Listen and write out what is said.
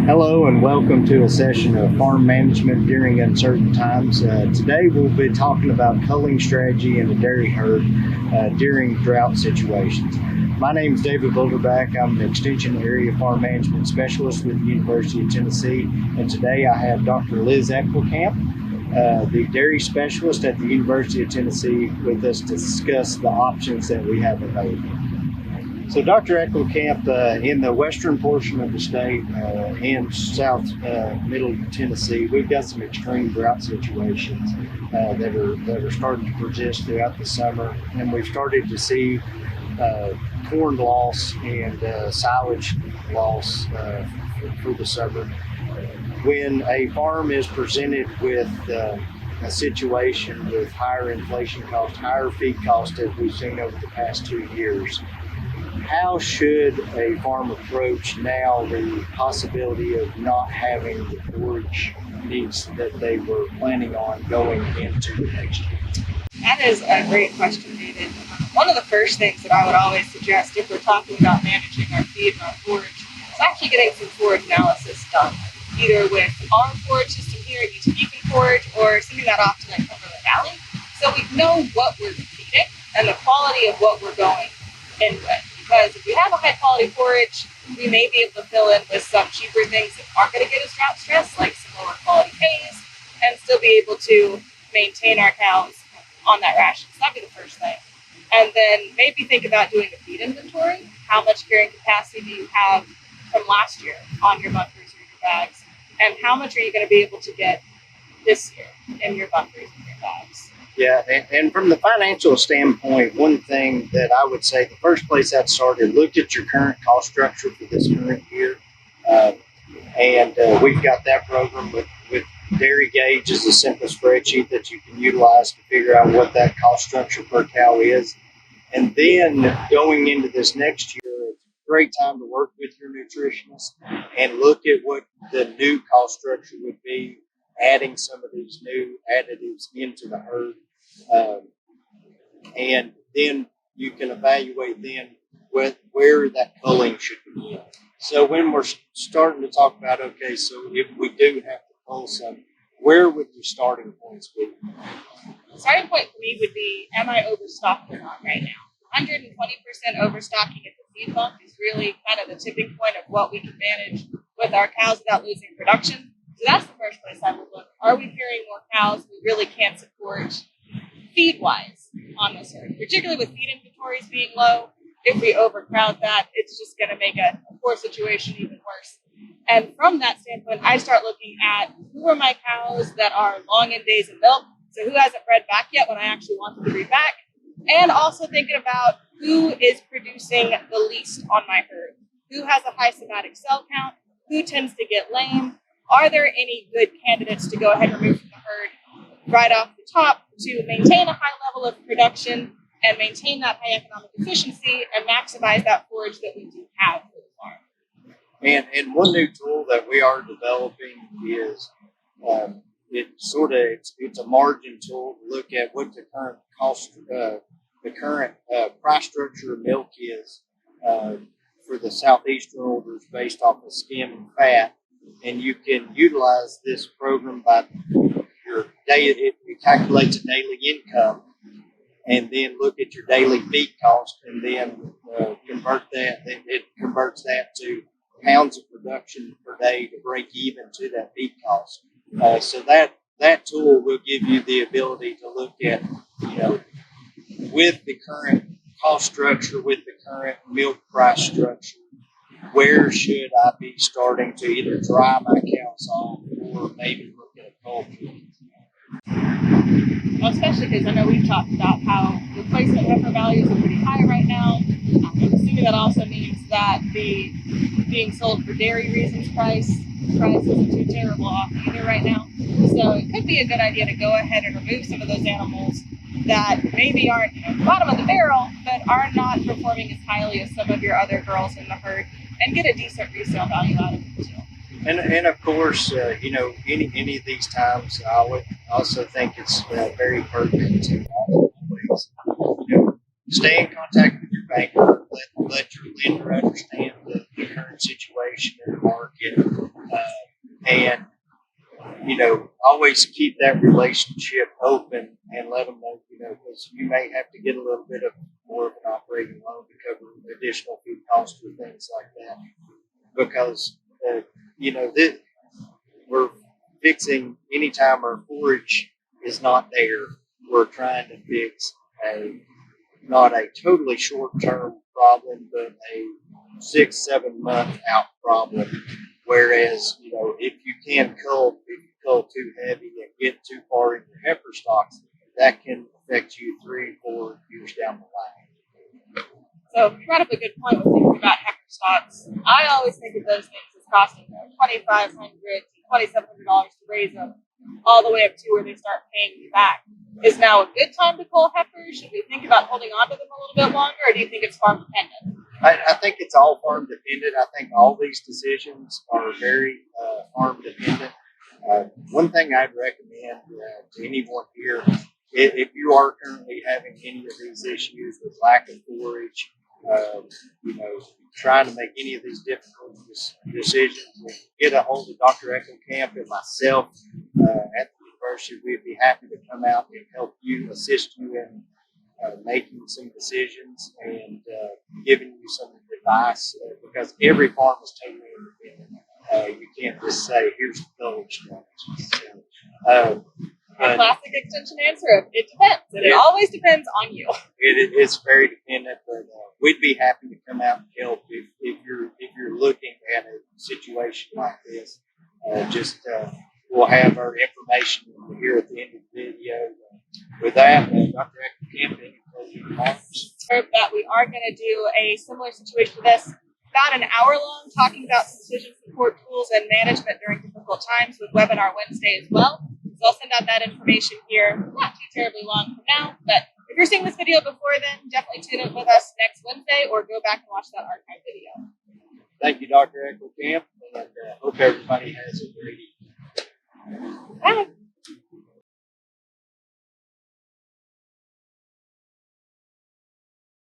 Hello and welcome to a session of farm management during uncertain times. Today we'll be talking about culling strategy in a dairy herd during drought situations. My name is David Boulderback. I'm an Extension Area Farm Management Specialist with the University of Tennessee, and today I have Dr. Liz Eckelkamp, the dairy specialist at the University of Tennessee, with us to discuss the options that we have available. So Dr. Eckelkamp, in the western portion of the state and south middle Tennessee, we've got some extreme drought situations that are starting to persist throughout the summer, and we've started to see corn loss and silage loss for the summer. When a farm is presented with a situation with higher inflation costs, higher feed costs, as we've seen over the past 2 years, how should a farm approach now the possibility of not having the forage needs that they were planning on going into the next year? That is a great question, David. One of the first things that I would always suggest if we're talking about managing our feed and our forage is actually getting some forage analysis done, either with our forage system here at UT Beacon Forage or sending that off to Cumberland Valley, so we know what we're feeding and the quality of what we're going in with. Because if we have a high quality forage, we may be able to fill in with some cheaper things that aren't going to get us drought stress, like some lower quality hays, and still be able to maintain our cows on that ration. So that'd be the first thing. And then maybe think about doing a feed inventory. How much carrying capacity do you have from last year on your bunkers or your bags? And how much are you going to be able to get this year in your bunkers and your bags? Yeah, and from the financial standpoint, one thing that I would say, the first place I'd start is look at your current cost structure for this current year. We've got that program with Dairy Gauge is a simple spreadsheet that you can utilize to figure out what that cost structure per cow is. And then going into this next year, it's a great time to work with your nutritionist and look at what the new cost structure would be, adding some of these new additives into the herd. And then you can evaluate then where that culling should be. So when we're starting to talk about, okay, so if we do have to cull some, where would your starting points be? The starting point for me would be, am I overstocked or not right now? 120% overstocking at the feed bump is really kind of the tipping point of what we can manage with our cows without losing production. So that's the first place I would look. Are we carrying more cows we really can't support feed-wise on this herd? Particularly with feed inventories being low, if we overcrowd that, it's just going to make a poor situation even worse. And from that standpoint, I start looking at who are my cows that are long in days of milk, so who hasn't bred back yet when I actually want them to breed back, and also thinking about who is producing the least on my herd, who has a high somatic cell count, who tends to get lame. Are there any good candidates to go ahead and remove from the herd right off the top to maintain a high level of production and maintain that high economic efficiency and maximize that forage that we do have for the farm? And one new tool that we are developing is it's a margin tool to look at what the current cost, the current price structure of milk is for the southeastern orders based off of skim and fat. And you can utilize this program by your day. It calculates a daily income, and then look at your daily feed cost, and then convert that. It converts that to pounds of production per day to break even to that feed cost. So that tool will give you the ability to look at, with the current cost structure, with the current milk price structure, where should I be starting to either dry my cows off or maybe look at a cull? Well, especially because I know we've talked about how replacement heifer values are pretty high right now. I'm assuming that also means that the being sold for dairy reasons price isn't too terrible off either right now. So it could be a good idea to go ahead and remove some of those animals that maybe aren't bottom of the barrel, but are not performing as highly as some of your other girls in the herd, and get a decent resale value out of it too. And of course, any of these times, I would also think it's very pertinent to always, stay in contact with your banker. Let your lender understand the current situation in the market. and always keep that relationship open and let them know, because you may have to get a little bit of more of an operating loan to cover additional food costs or things like that. Because, this, we're fixing anytime our forage is not there, we're trying to fix not a totally short-term problem, but a 6-7 month out problem. Whereas, if you cull too heavy and get too far in your heifer stocks, that can affect you 3-4 years down the line. So you brought up a good point with thinking about heifer stocks. I always think of those things as costing $2,500 to $2,700 to raise them, all the way up to where they start paying you back. Is now a good time to cull heifers? Should we think about holding on to them a little bit longer, or do you think it's farm dependent? I think it's all farm dependent. I think all these decisions are very farm dependent. One thing I'd recommend to anyone here, if you are currently having any of these issues with lack of forage, trying to make any of these difficult decisions, get a hold of Dr. Eckelkamp and myself at the university. We'd be happy to come out and help you, assist you in making some decisions and giving you some advice, because every farm is totally independent. You can't just say, here's the culling strategy. So, a classic extension answer of it depends. And it always depends on you. It's very dependent, but we'd be happy to come out and help if you're looking at a situation like this. We'll have our information here at the end of the video. With that, Dr. Eckelkamp, any closing remarks? That we are going to do a similar situation to this, about an hour long, talking about some decision support tools and management during difficult times, with webinar Wednesday as well. So I'll send out that information here, not too terribly long from now, but if you're seeing this video before then, definitely tune in with us next Wednesday or go back and watch that archive video. Thank you, Dr. Eckelkamp, and hope everybody has a great evening.